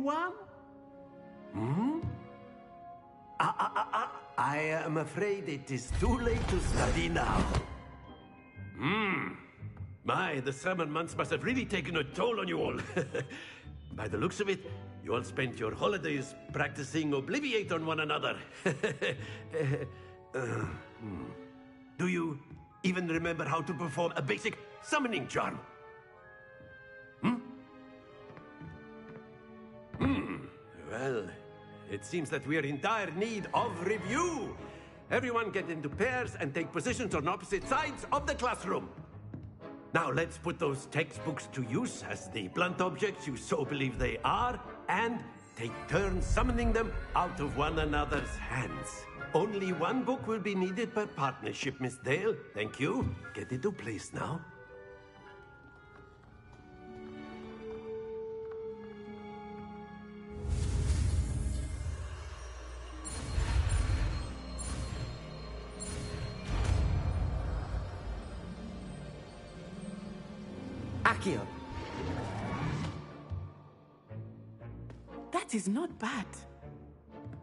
anyone? Hmm? I am afraid it is too late to study now. My, the summer months must have really taken a toll on you all. By the looks of it, you all spent your holidays practicing Obliviate on one another. Do you even remember how to perform a basic summoning charm? Well, it seems that we are in dire need of review. Everyone get into pairs and take positions on opposite sides of the classroom. Now let's put those textbooks to use as the blunt objects you so believe they are, and take turns summoning them out of one another's hands. Only one book will be needed per partnership, Miss Dale. Thank you. Get into place now. Akio. That is not bad.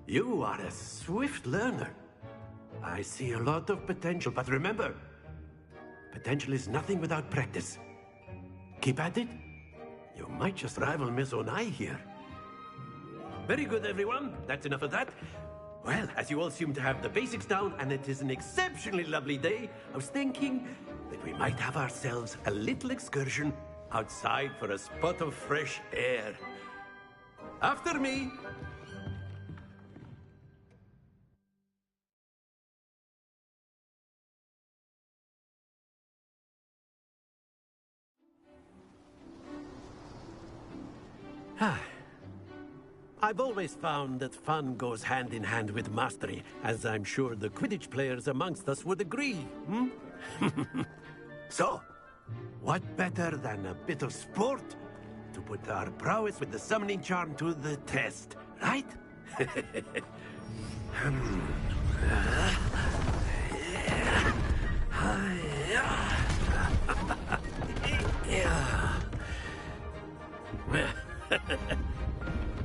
You are a swift learner. I see a lot of potential, but remember, potential is nothing without practice. Keep at it. You might just rival Miss Onai here. Very good, everyone. That's enough of that. Well, as you all seem to have the basics down, and it is an exceptionally lovely day, I was thinking that we might have ourselves a little excursion outside for a spot of fresh air. After me. I've always found that fun goes hand in hand with mastery, as I'm sure the Quidditch players amongst us would agree, So, what better than a bit of sport to put our prowess with the summoning charm to the test, right?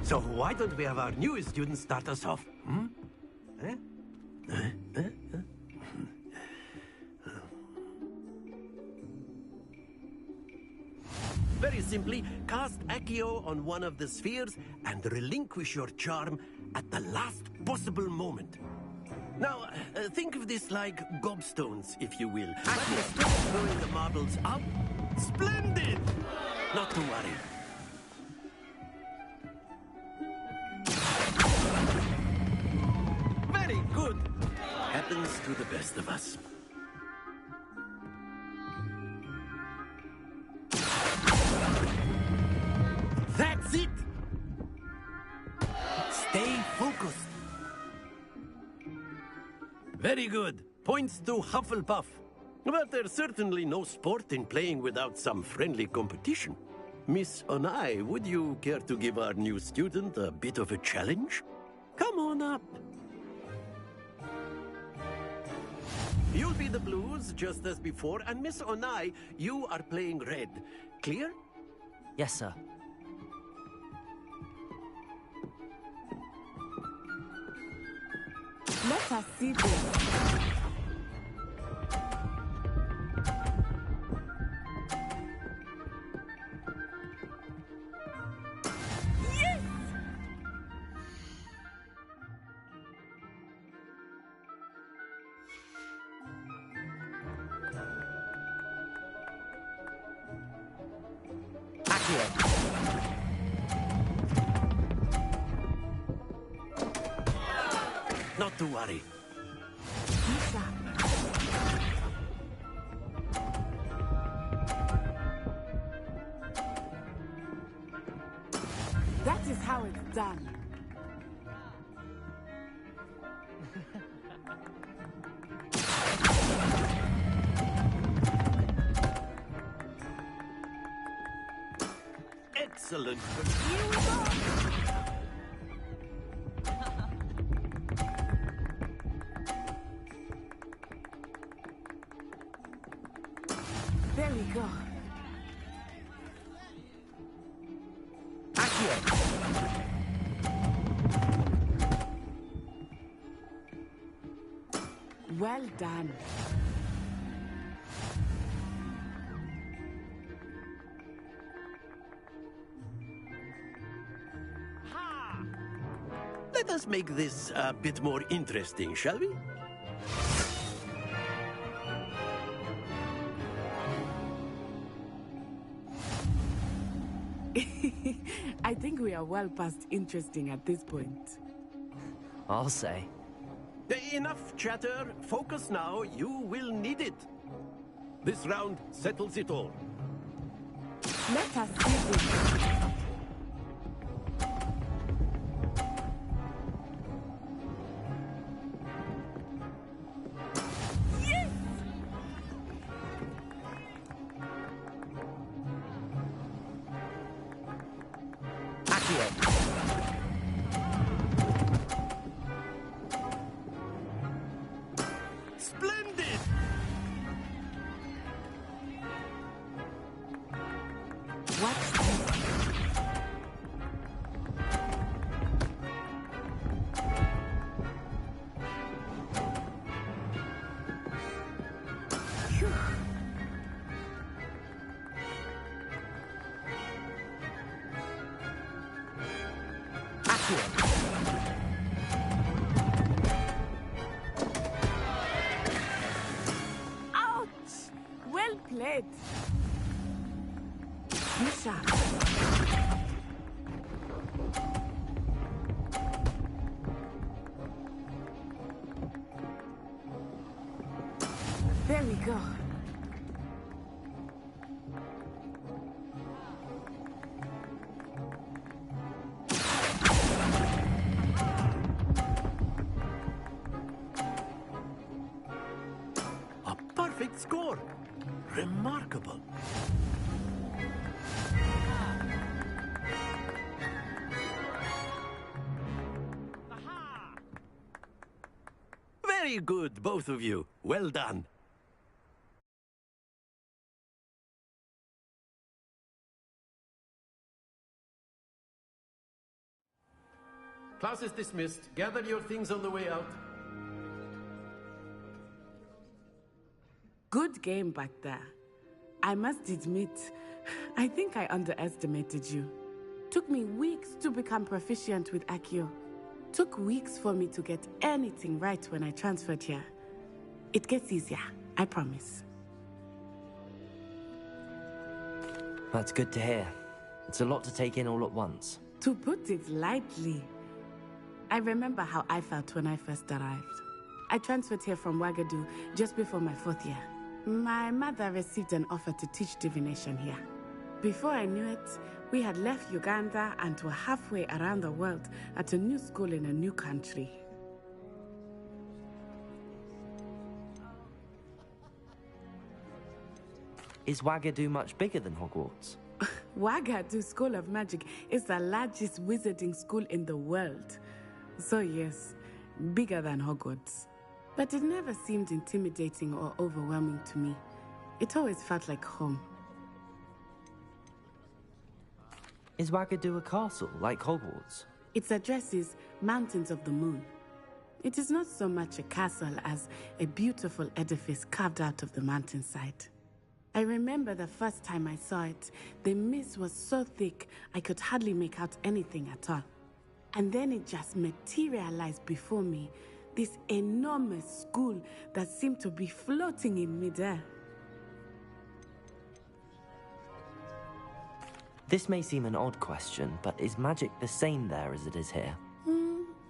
So why don't we have our newest student start us off? Very simply, cast Accio on one of the spheres and relinquish your charm at the last possible moment. Now, think of this like gobstones, if you will. Accio, stop throwing the marbles up. Splendid! Not to worry. Very good. Happens to the best of us. That's it! Stay focused. Very good. Points to Hufflepuff. But there's certainly no sport in playing without some friendly competition. Miss Onai, would you care to give our new student a bit of a challenge? Come on up. You'll be the blues, just as before, and Miss Onai, you are playing red. Clear? Yes, sir. Let us see this. Yes! Akio. Not to worry. That is how it's done. Excellent. Here we go. There we go. Akio. Well done. Let us make this a bit more interesting, shall we? I think we are well past interesting at this point. I'll say. Enough chatter. Focus now. You will need it. This round settles it all. Let us see this. Splendid! What's this? Phew. Ouch! Well played. Be sharp. There we go. A perfect score. Remarkable. Very good, both of you. Well done. Class is dismissed. Gather your things on the way out. Good game back there. I must admit, I think I underestimated you. Took me weeks to become proficient with Accio. Took weeks for me to get anything right when I transferred here. It gets easier, I promise. That's good to hear. It's a lot to take in all at once. To put it lightly, I remember how I felt when I first arrived. I transferred here from Wagadu just before my 4th year. My mother received an offer to teach divination here. Before I knew it, we had left Uganda and were halfway around the world at a new school in a new country. Is Wagadu much bigger than Hogwarts? Wagadu School of Magic is the largest wizarding school in the world. So yes, bigger than Hogwarts. But it never seemed intimidating or overwhelming to me. It always felt like home. Is Wagadu a castle, like Hogwarts? Its address is Mountains of the Moon. It is not so much a castle as a beautiful edifice carved out of the mountainside. I remember the first time I saw it, the mist was so thick I could hardly make out anything at all. And then it just materialized before me, this enormous school that seemed to be floating in midair. This may seem an odd question, but is magic the same there as it is here?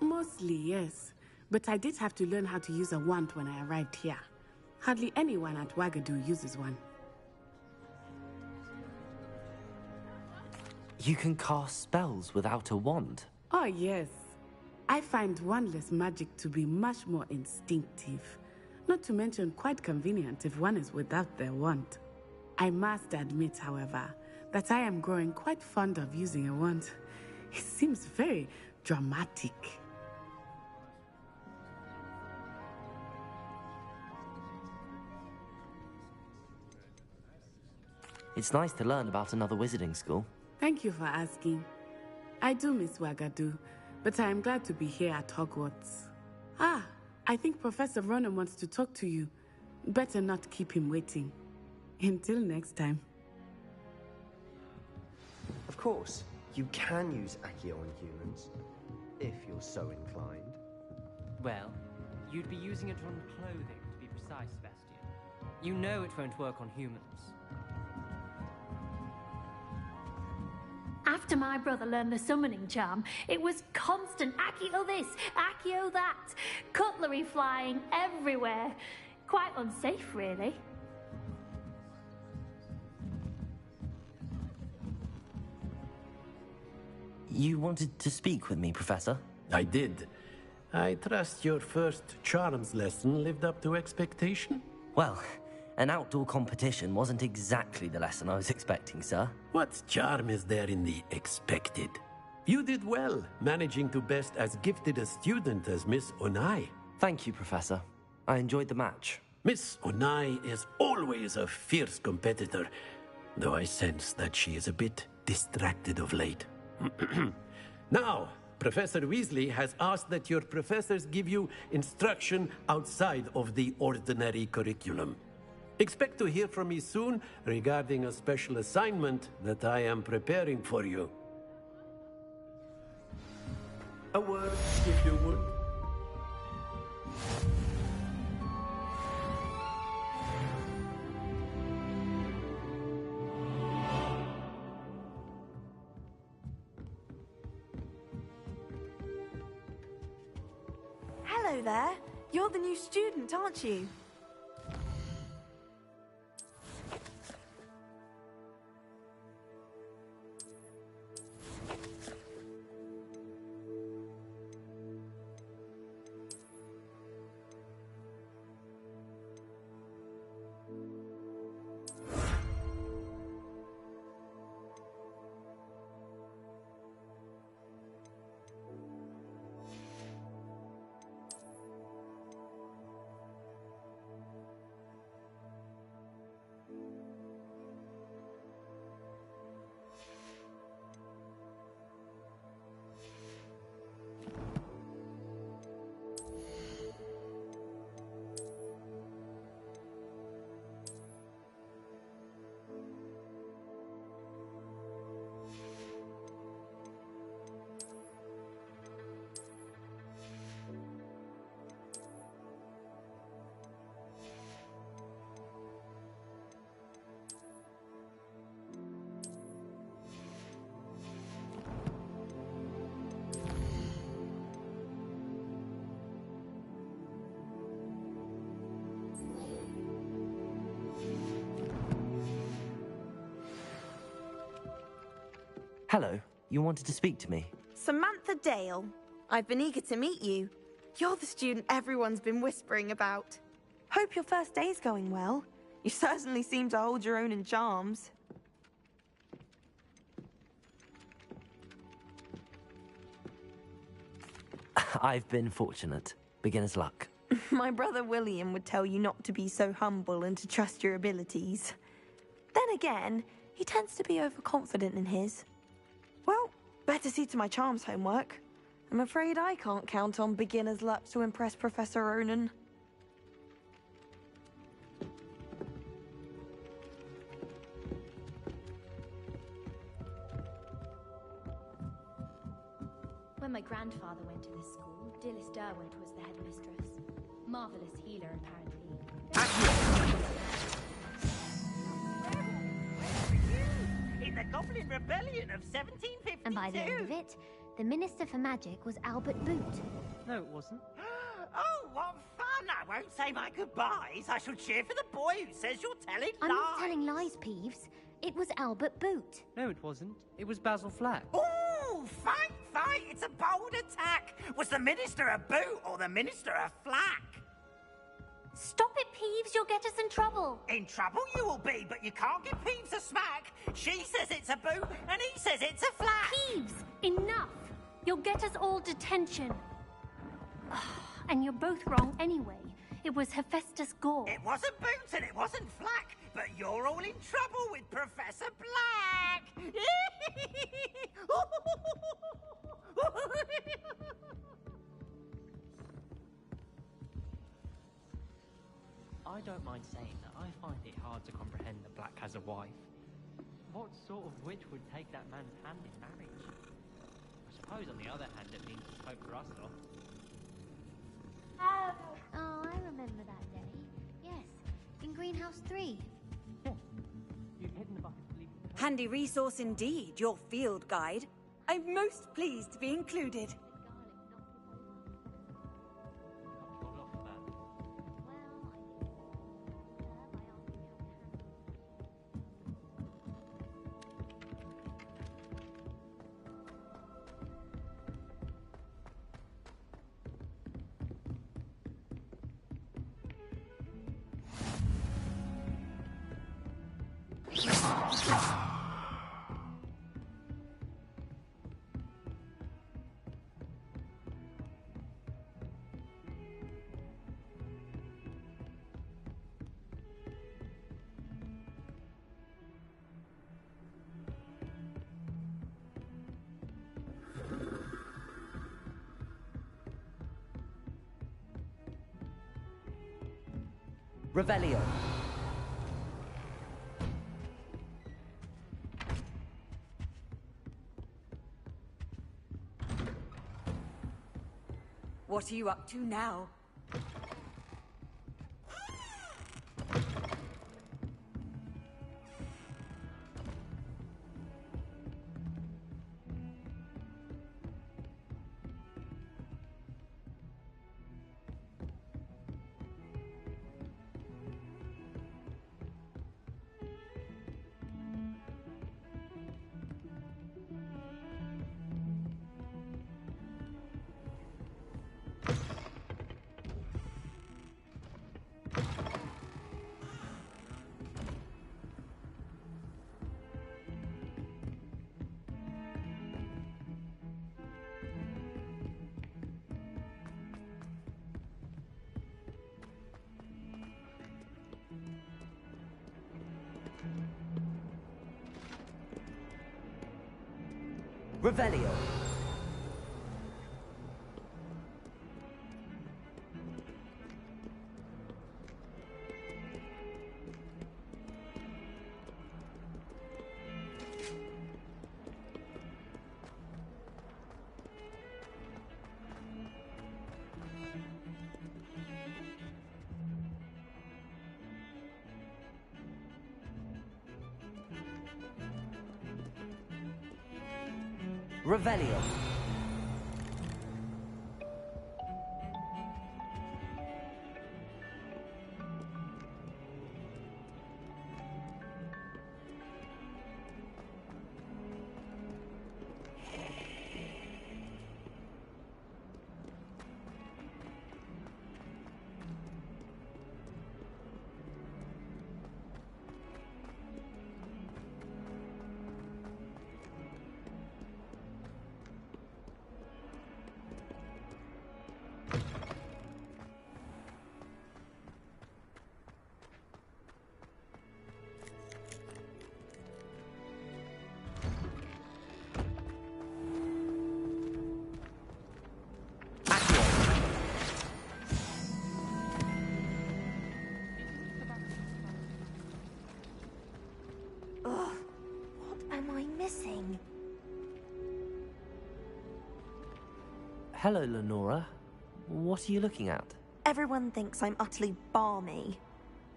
Mostly, yes. But I did have to learn how to use a wand when I arrived here. Hardly anyone at Wagadu uses one. You can cast spells without a wand? Oh, yes. I find wandless magic to be much more instinctive. Not to mention quite convenient if one is without their wand. I must admit, however, that I am growing quite fond of using a wand. It seems very dramatic. It's nice to learn about another wizarding school. Thank you for asking. I do miss Wagadu, but I am glad to be here at Hogwarts. Ah, I think Professor Ronan wants to talk to you. Better not keep him waiting. Until next time. Of course, you can use Accio on humans, if you're so inclined. Well, you'd be using it on clothing, to be precise, Sebastian. You know it won't work on humans. After my brother learned the summoning charm, it was constant Accio this, Accio that. Cutlery flying everywhere. Quite unsafe, really. You wanted to speak with me, Professor? I did. I trust your first charms lesson lived up to expectation? Well, an outdoor competition wasn't exactly the lesson I was expecting, sir. What charm is there in the expected? You did well, managing to best as gifted a student as Miss Onai. Thank you, Professor. I enjoyed the match. Miss Onai is always a fierce competitor, though I sense that she is a bit distracted of late. Now, Professor Weasley has asked that your professors give you instruction outside of the ordinary curriculum. Expect to hear from me soon regarding a special assignment that I am preparing for you. A word, if you would. Hello there. You're the new student, aren't you? Hello, you wanted to speak to me? Samantha Dale. I've been eager to meet you. You're the student everyone's been whispering about. Hope your first day's going well. You certainly seem to hold your own in charms. I've been fortunate. Beginner's luck. My brother William would tell you not to be so humble and to trust your abilities. Then again, he tends to be overconfident in his. Well, better see to my charms homework. I'm afraid I can't count on beginner's luck to impress Professor Ronan. When my grandfather went to this school, Dilys Derwent was the headmistress. Marvelous healer, apparently. In the Goblin Rebellion of 1752. And by the end of it, the Minister for Magic was Albert Boot. No, it wasn't. Oh, what fun! I won't say my goodbyes. I shall cheer for the boy who says you're telling I'm lies. not telling lies, Peeves. It was Albert Boot. No, it wasn't. It was Basil Flack. Oh, fight, fight! It's a bold attack. Was the Minister a boot or the Minister a flack? Stop it, Peeves. You'll get us in trouble. In trouble you will be, but you can't give Peeves a smack. She says it's a boot, and he says it's a flack. Peeves, enough. You'll get us all detention. And you're both wrong anyway. It was Hephaestus Gore. It wasn't boot and it wasn't flack, but you're all in trouble with Professor Black. I don't mind saying that I find it hard to comprehend that Black has a wife. What sort of witch would take that man's hand in marriage? I suppose, on the other hand, it means it's hope for us lot. Oh, I remember that day. Yes, in Greenhouse 3. Yes, you've hidden the bucket of leaving. Handy resource indeed, your field guide. I'm most pleased to be included. Revelio. What are you up to now? Revelio. Revelio. Hello, Lenora. What are you looking at? Everyone thinks I'm utterly balmy.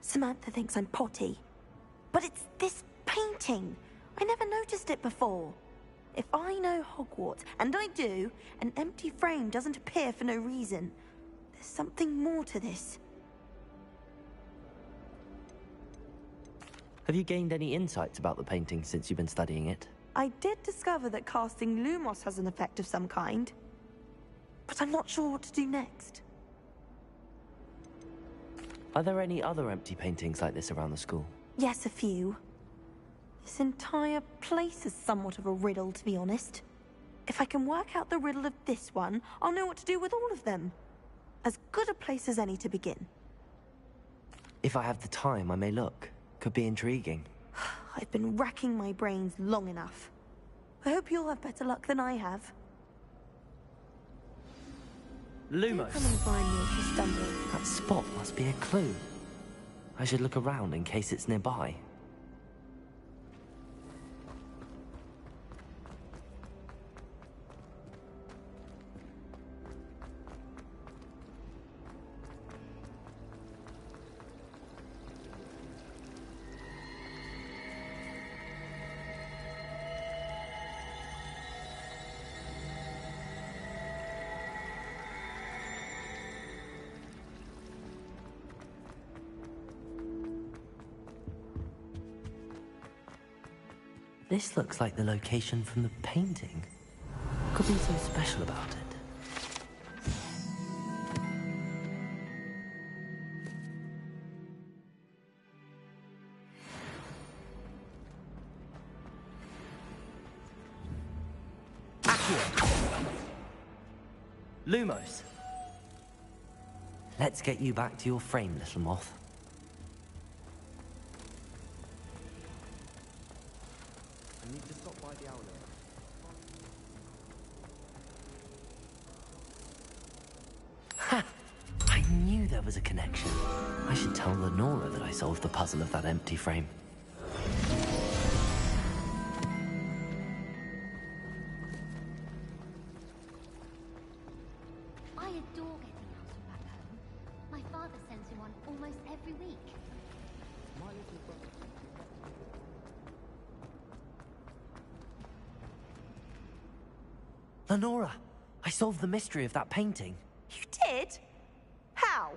Samantha thinks I'm potty. But it's this painting. I never noticed it before. If I know Hogwarts, and I do, an empty frame doesn't appear for no reason. There's something more to this. Have you gained any insights about the painting since you've been studying it? I did discover that casting Lumos has an effect of some kind. But I'm not sure what to do next. Are there any other empty paintings like this around the school? Yes, a few. This entire place is somewhat of a riddle, to be honest. If I can work out the riddle of this one, I'll know what to do with all of them. As good a place as any to begin. If I have the time, I may look. Could be intriguing. I've been racking my brains long enough. I hope you'll have better luck than I have. Lumos. Come and find me if you stumble. That spot must be a clue. I should look around in case it's nearby. This looks like the location from the painting. What could be so special about it? Lumos! Let's get you back to your frame, little moth. I need to stop by the owl. Ha! I knew there was a connection. I should tell Lenora that I solved the puzzle of that empty frame. I adore getting owls from back home. My father sends me one almost every week. My little brother. Lenora! I solved the mystery of that painting. You did? How?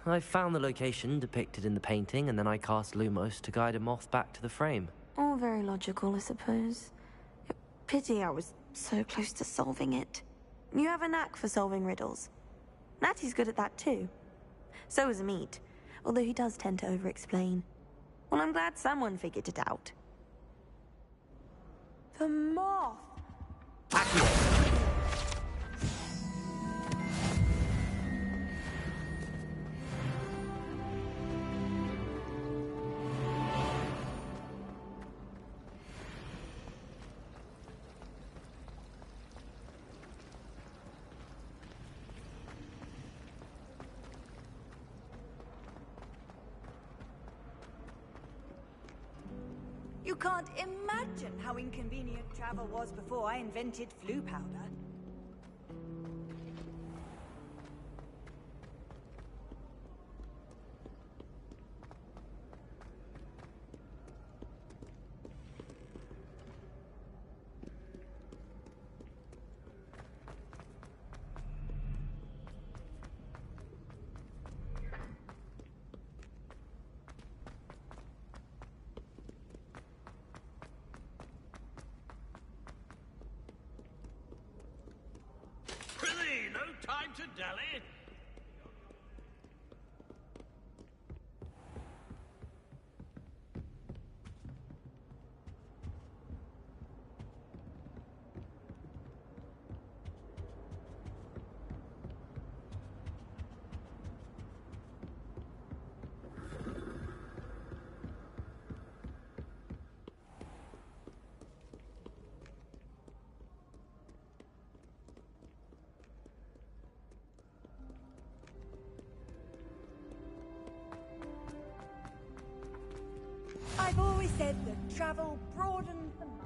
I found the location depicted in the painting, and then I cast Lumos to guide a moth back to the frame. All very logical, I suppose. Pity I was so close to solving it. You have a knack for solving riddles. Natty's good at that too. So is Amit, although he does tend to over-explain. Well, I'm glad someone figured it out. The moth! You can't imagine how inconvenient travel was before I invented flu powder. No time to dally. I've always said that travel broadens the mind.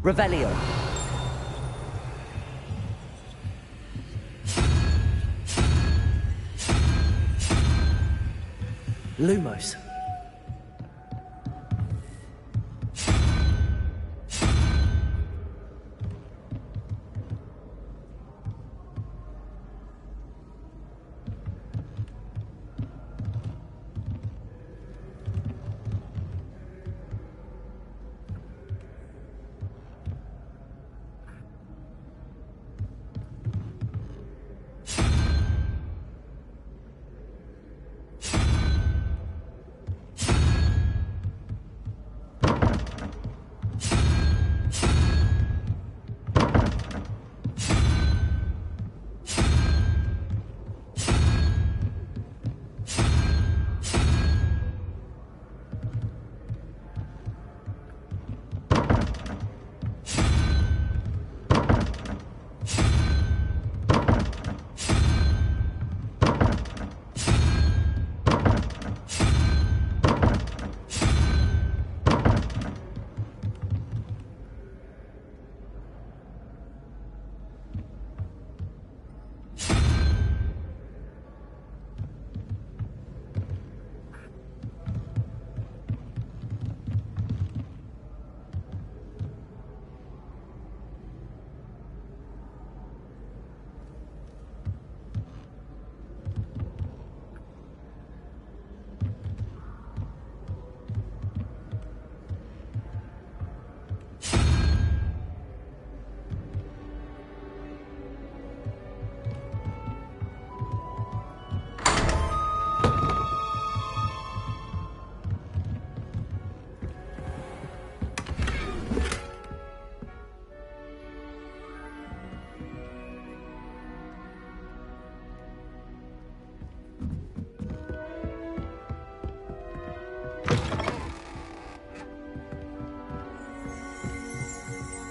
Revelio. Lumos.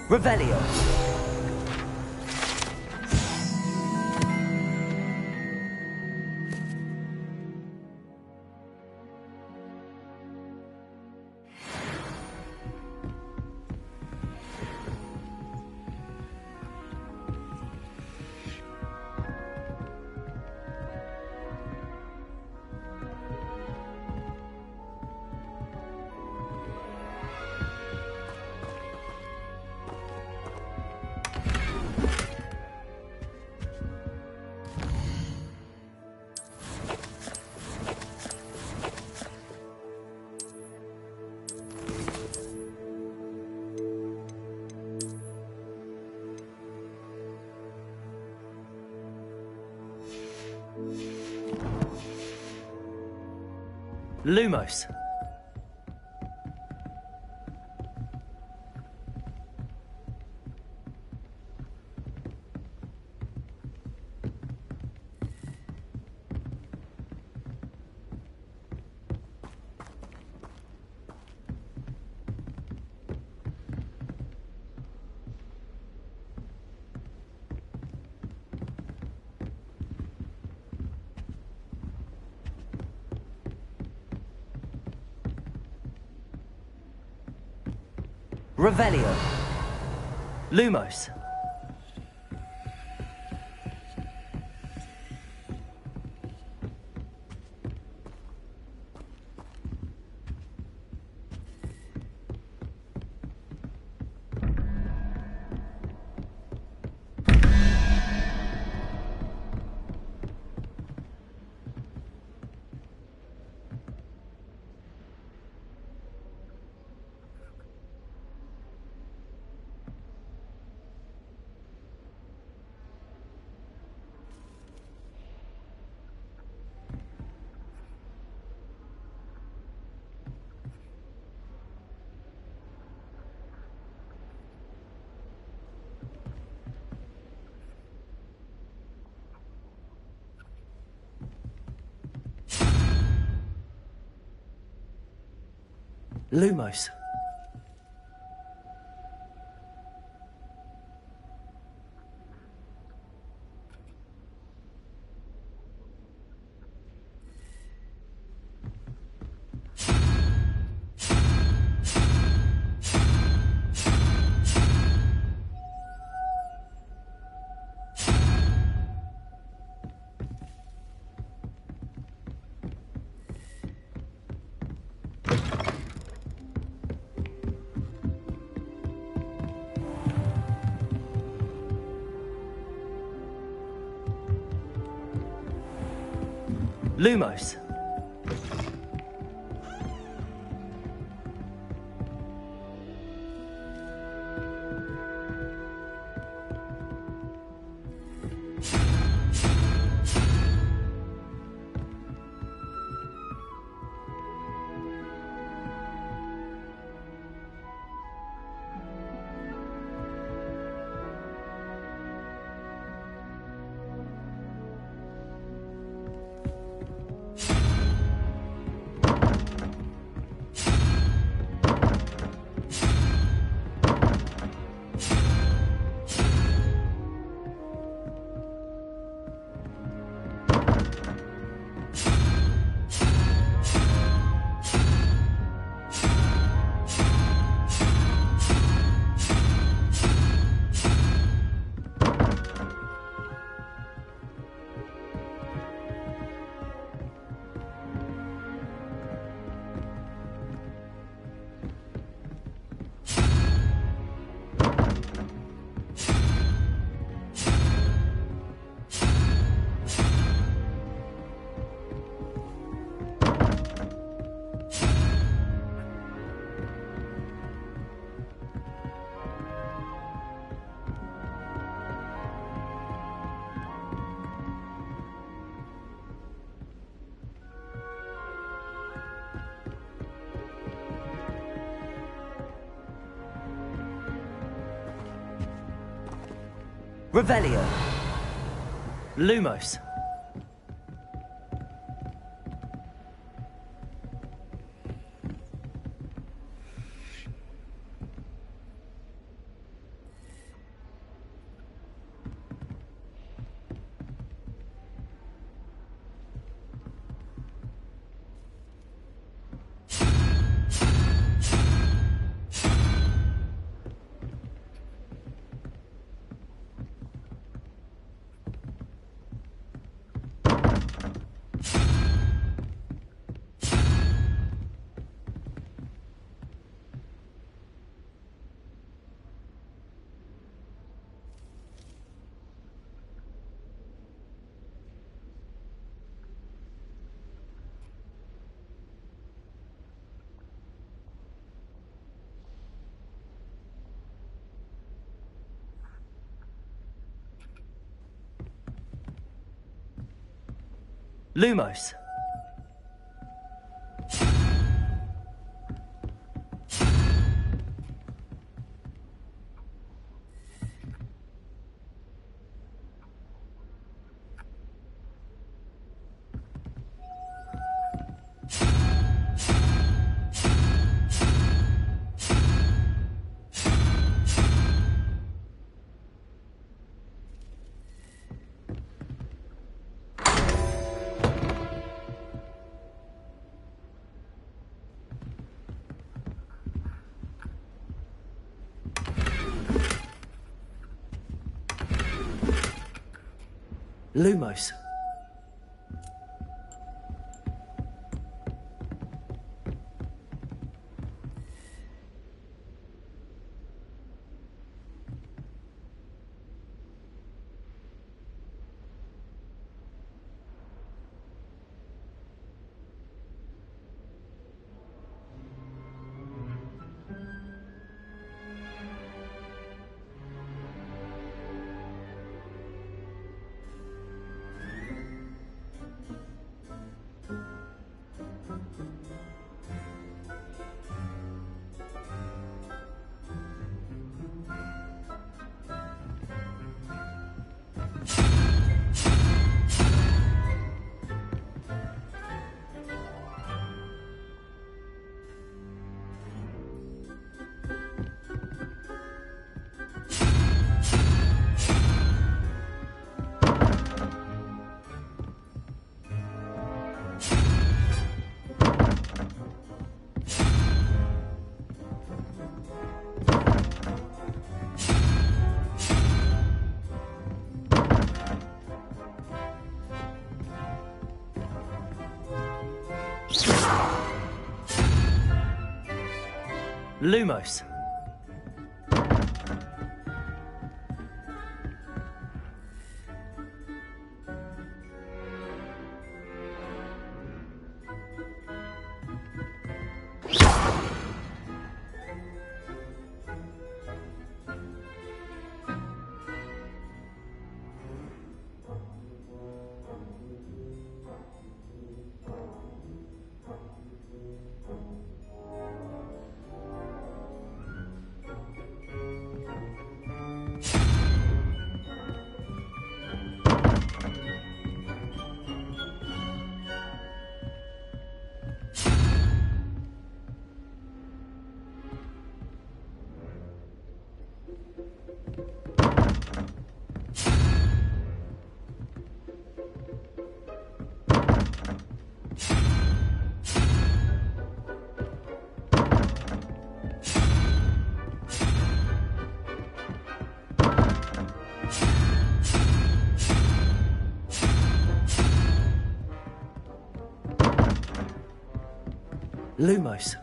Revelio. Lumos. Revelio. Lumos. Lumos. Lumos. Revelio. Lumos. Lumos. Lumos. Lumos. Lumos.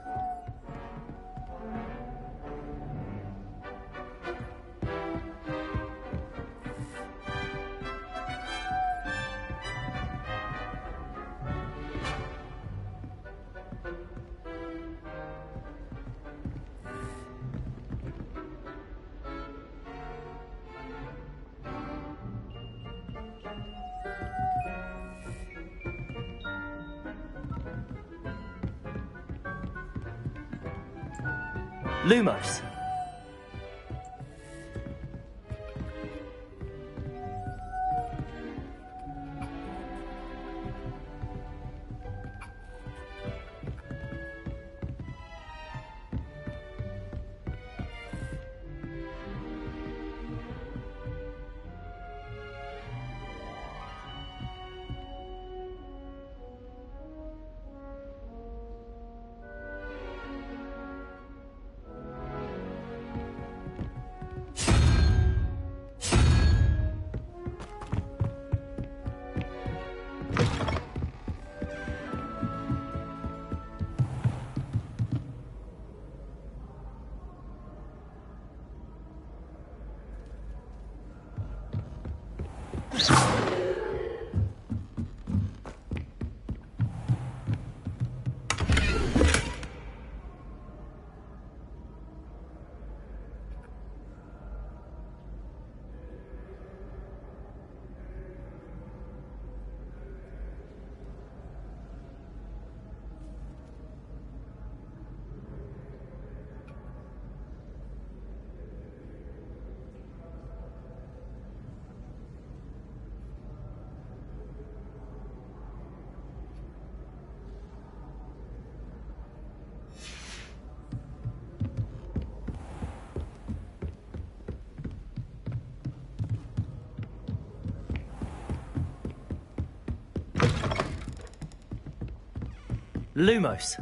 Lumos. Lumos.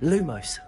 Lumos.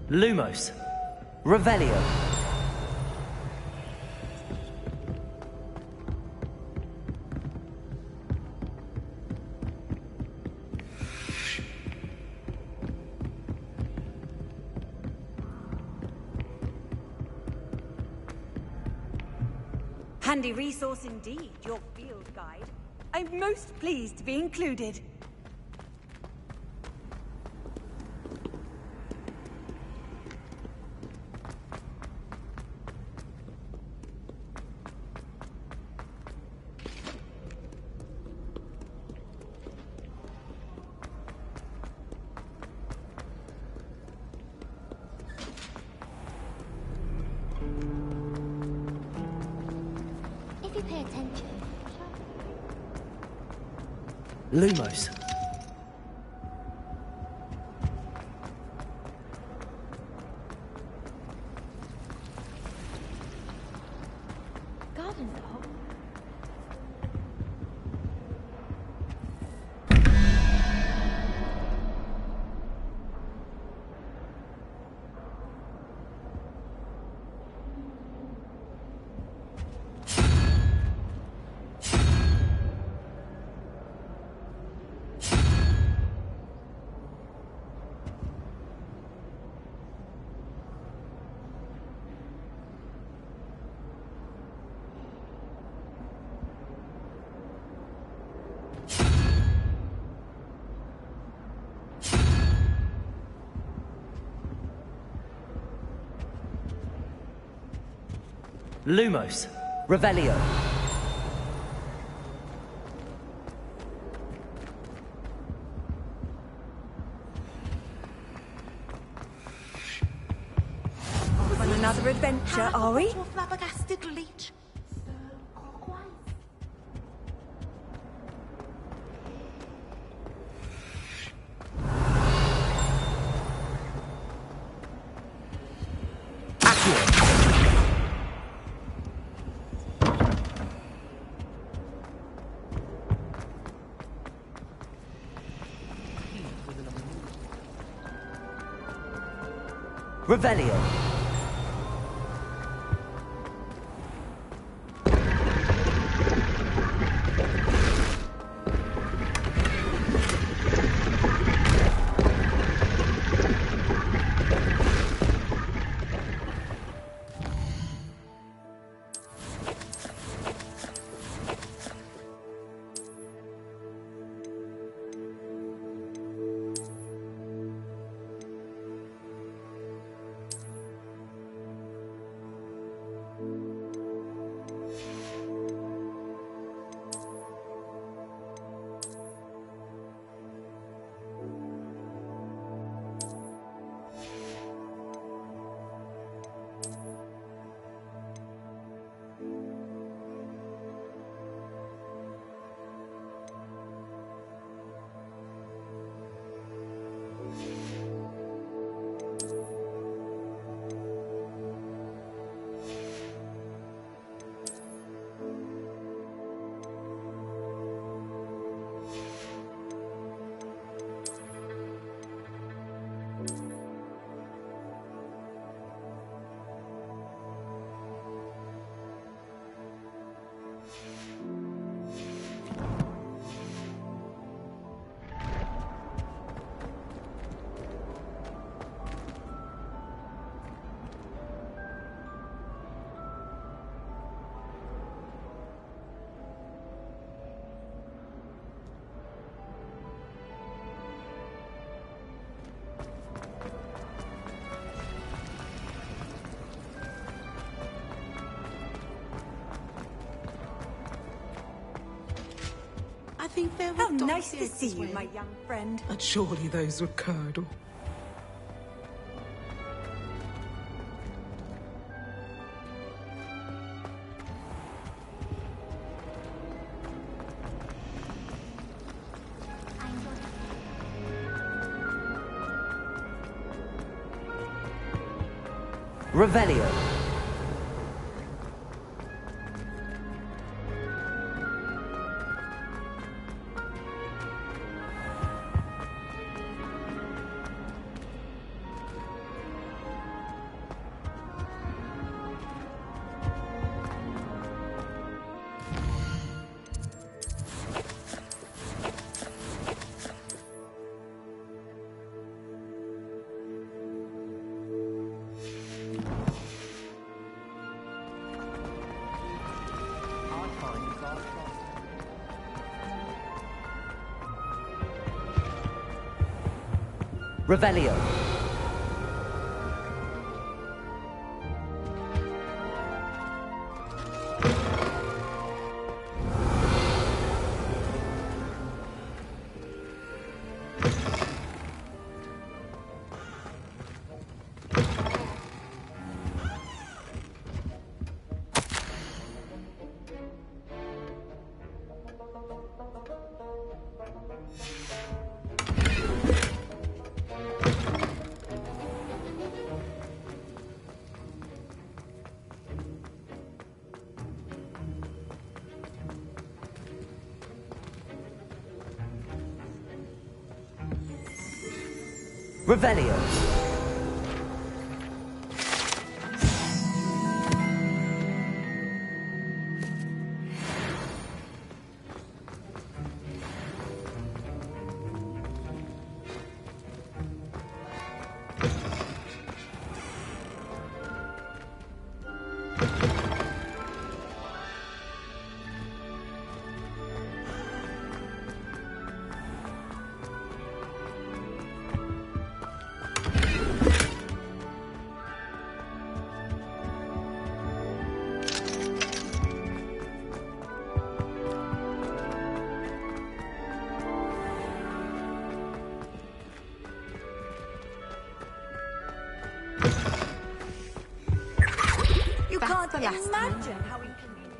Lumos. Revelio. Handy resource indeed, your field guide. I'm most pleased to be included. If you pay attention. Lumos. Gardens at Hogwarts. Lumos. Revelio. Off on another adventure, are we? Flabbergasted leech. Revelio. I think they're How with nice Dorothy to at see this you, way. my young friend. But surely those were Curdle. Revelio. Revelio. Revelio. You can't the last imagine time. how inconvenient.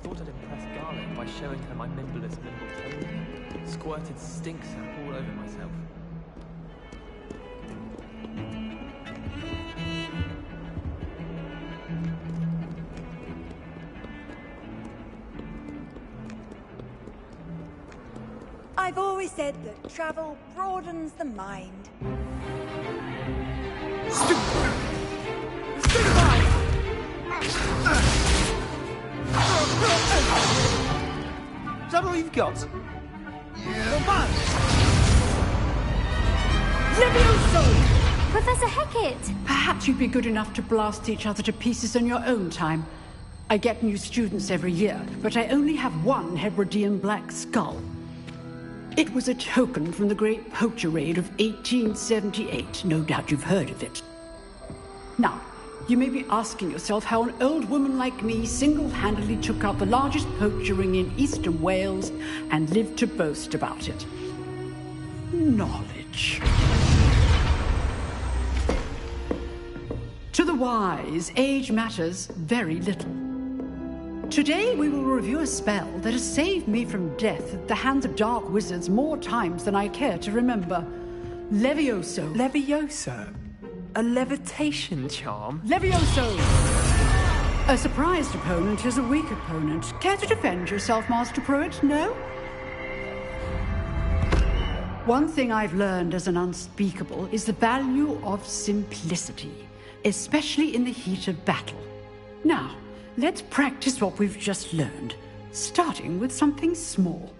Thought I'd impress Garlic by showing her my Mimbleless Mimble toad. Squirted stink sap all over myself. I've always said that travel broadens the mind. Is that all you've got? Professor Hecat! Perhaps you'd be good enough to blast each other to pieces on your own time. I get new students every year, but I only have one Hebridean black skull. It was a token from the Great Poacher Raid of 1878. No doubt you've heard of it. Now, you may be asking yourself how an old woman like me single-handedly took out the largest poacher ring in eastern Wales and lived to boast about it. Knowledge. To the wise, age matters very little. Today we will review a spell that has saved me from death at the hands of dark wizards more times than I care to remember. Levioso. Levioso? A levitation charm? Levioso! A surprised opponent is a weak opponent. Care to defend yourself, Master Pruitt? No? One thing I've learned as an unspeakable is the value of simplicity, especially in the heat of battle. Now, let's practice what we've just learned, starting with something small.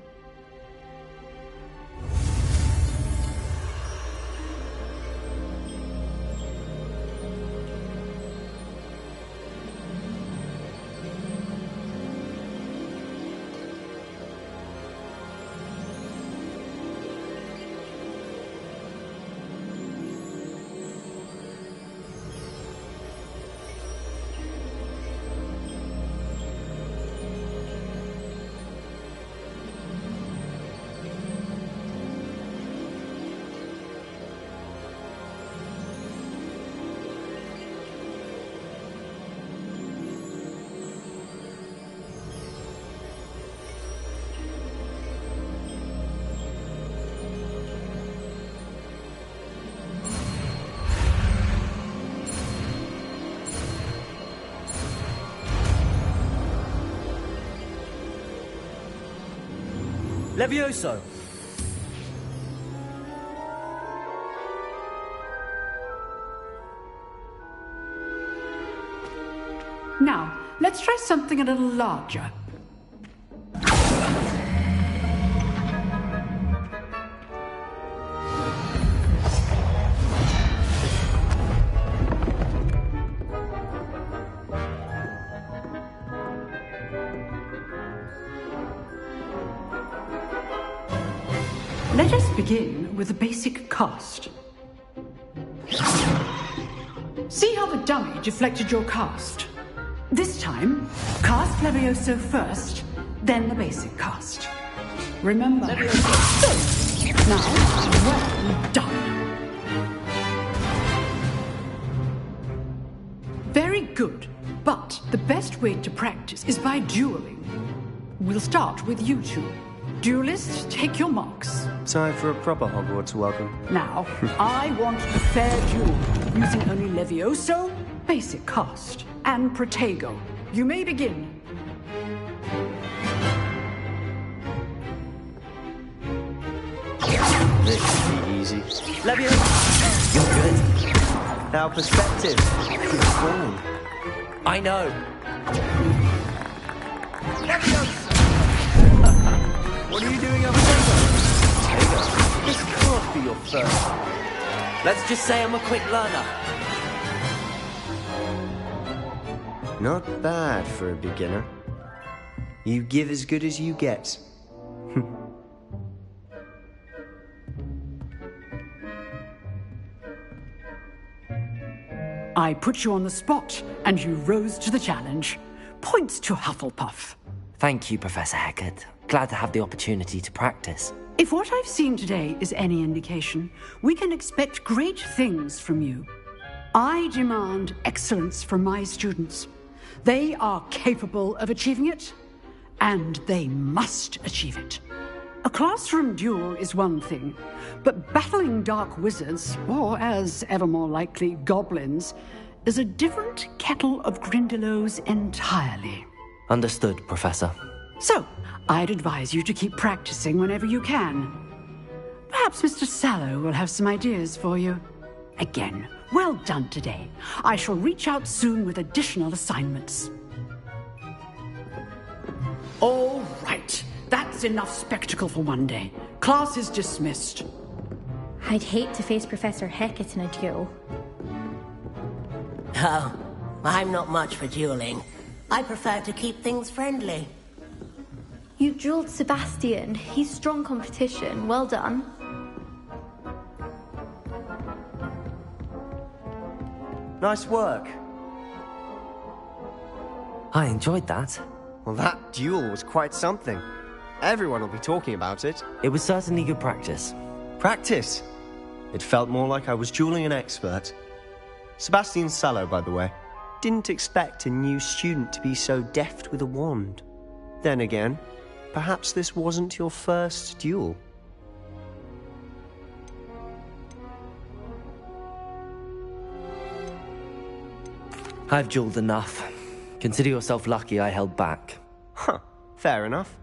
Levioso! Now, let's try something a little larger. Let us begin with the basic cast. See how the dummy deflected your cast? This time, cast Levioso first, then the basic cast. Remember. Levioso. Now, well done. Very good, but the best way to practice is by dueling. We'll start with you two. Duelists, take your marks. Time for a proper Hogwarts welcome. Now, I want a fair duel, using only Levioso, basic cast, and Protego. You may begin. This should be easy. Levioso! You're good. Now perspective. Good form. I know. Levioso! What are you doing over there? This can't be your first. Let's just say I'm a quick learner. Not bad for a beginner. You give as good as you get. I put you on the spot, and you rose to the challenge. Points to Hufflepuff. Thank you, Professor Hecat. Glad to have the opportunity to practice. If what I've seen today is any indication, we can expect great things from you. I demand excellence from my students. They are capable of achieving it, and they must achieve it. A classroom duel is one thing, but battling dark wizards, or as ever more likely, goblins, is a different kettle of Grindylows entirely. Understood, Professor. So, I'd advise you to keep practicing whenever you can. Perhaps Mr. Sallow will have some ideas for you. Again, well done today. I shall reach out soon with additional assignments. All right. That's enough spectacle for one day. Class is dismissed. I'd hate to face Professor Hecat in a duel. Oh, I'm not much for dueling. I prefer to keep things friendly. You dueled Sebastian. He's strong competition. Well done. Nice work. I enjoyed that. Well, that duel was quite something. Everyone will be talking about it. It was certainly good practice. Practice? It felt more like I was dueling an expert. Sebastian Sallow, by the way. Didn't expect a new student to be so deft with a wand. Then again, perhaps this wasn't your first duel. I've dueled enough. Consider yourself lucky I held back. Huh, fair enough.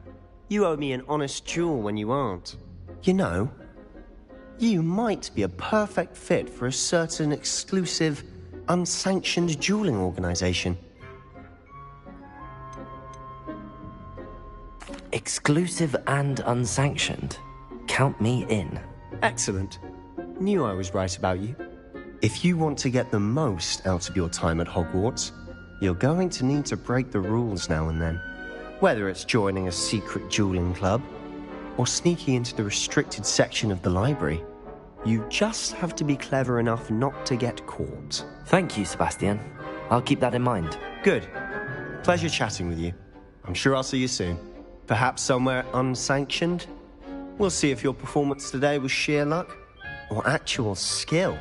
You owe me an honest duel when you aren't. You know, you might be a perfect fit for a certain exclusive, unsanctioned dueling organization. Exclusive and unsanctioned? Count me in. Excellent. Knew I was right about you. If you want to get the most out of your time at Hogwarts, you're going to need to break the rules now and then. Whether it's joining a secret dueling club, or sneaking into the restricted section of the library, you just have to be clever enough not to get caught. Thank you, Sebastian. I'll keep that in mind. Good. Pleasure chatting with you. I'm sure I'll see you soon. Perhaps somewhere unsanctioned? We'll see if your performance today was sheer luck, or actual skill.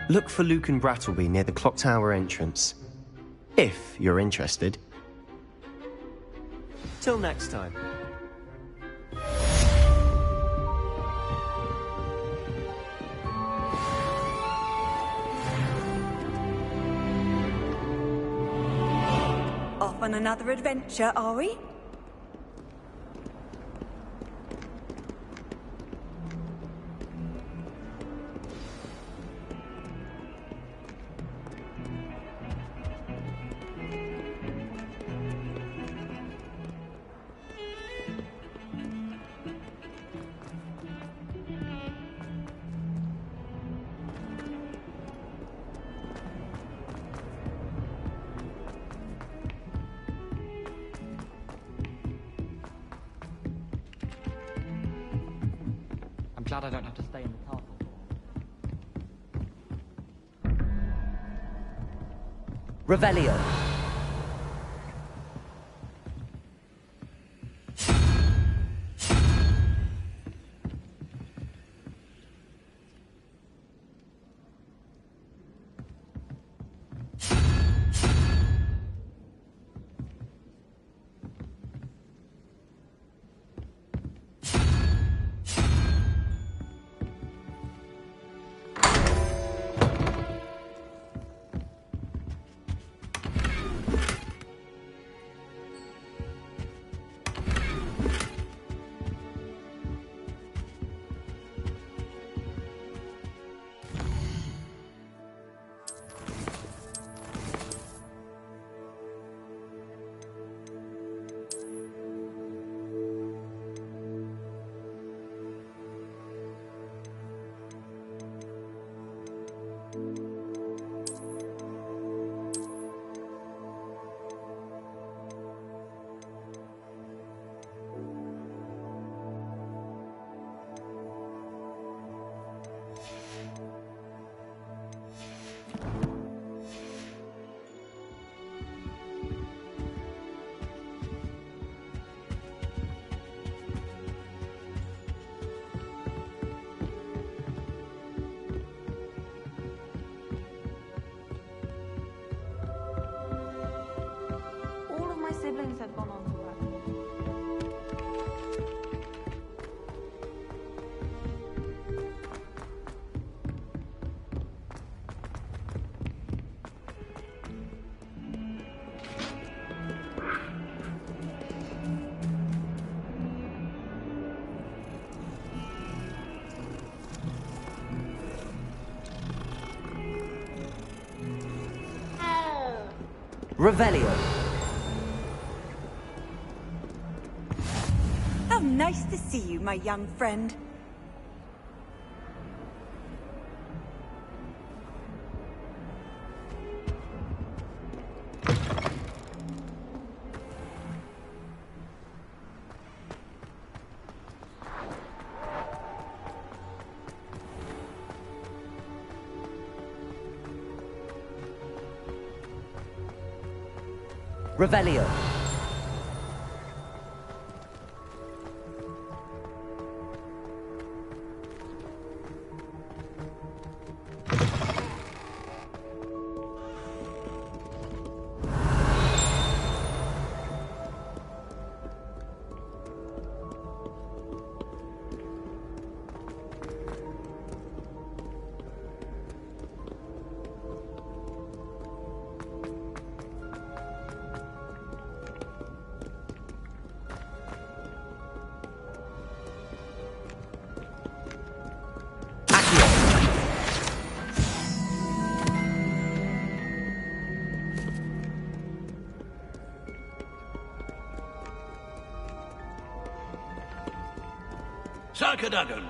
Look for Luke and Brattleby near the clock tower entrance. If you're interested. Till next time. Off on another adventure, are we? glad I don't have to stay in the castle. Revelio. All of my siblings have gone on to work. Revelio. How nice to see you, my young friend. Revelio. Sarkadagon.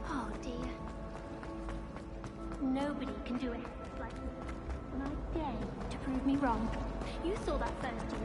Oh dear. Nobody can do it like me. And I dare you to prove me wrong. You saw that first year.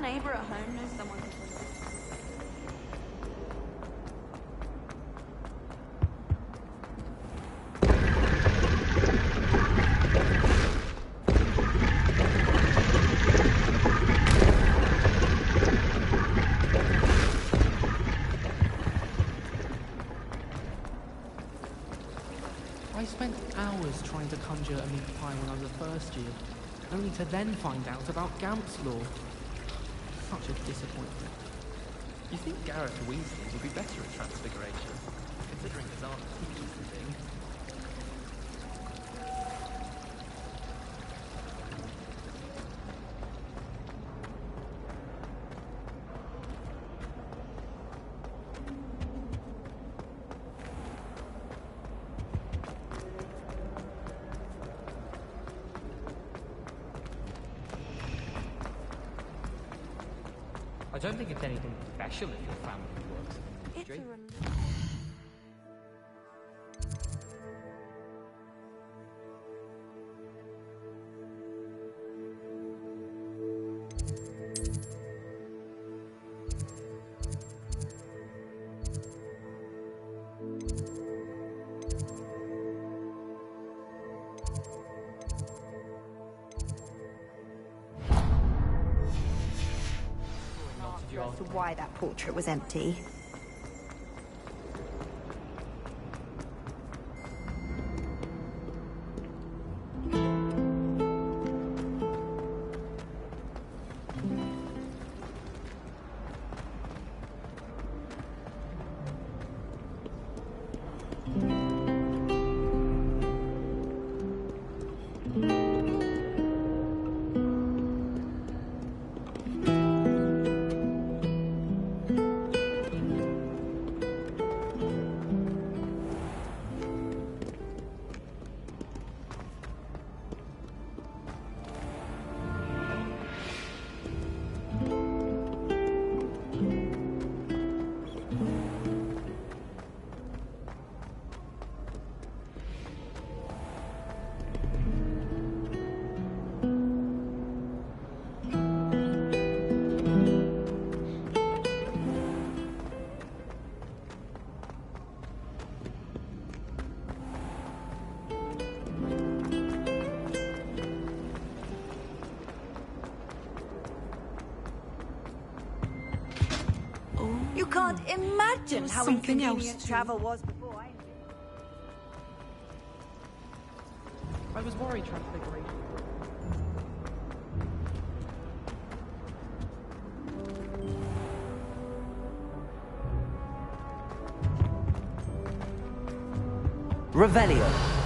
neighbor at home knows someone who can. I spent hours trying to conjure a meat pie when I was a first year, only to then find out about Gamp's law. Such a disappointment. You think Gareth Weasley would be better at transfiguration, considering his aunt teaches the thing? I don't think it's anything special if your family works in the industry. As to why that portrait was empty. You can't imagine how something inconvenient else, too. travel was before I... I was worried transfiguration. Revelio.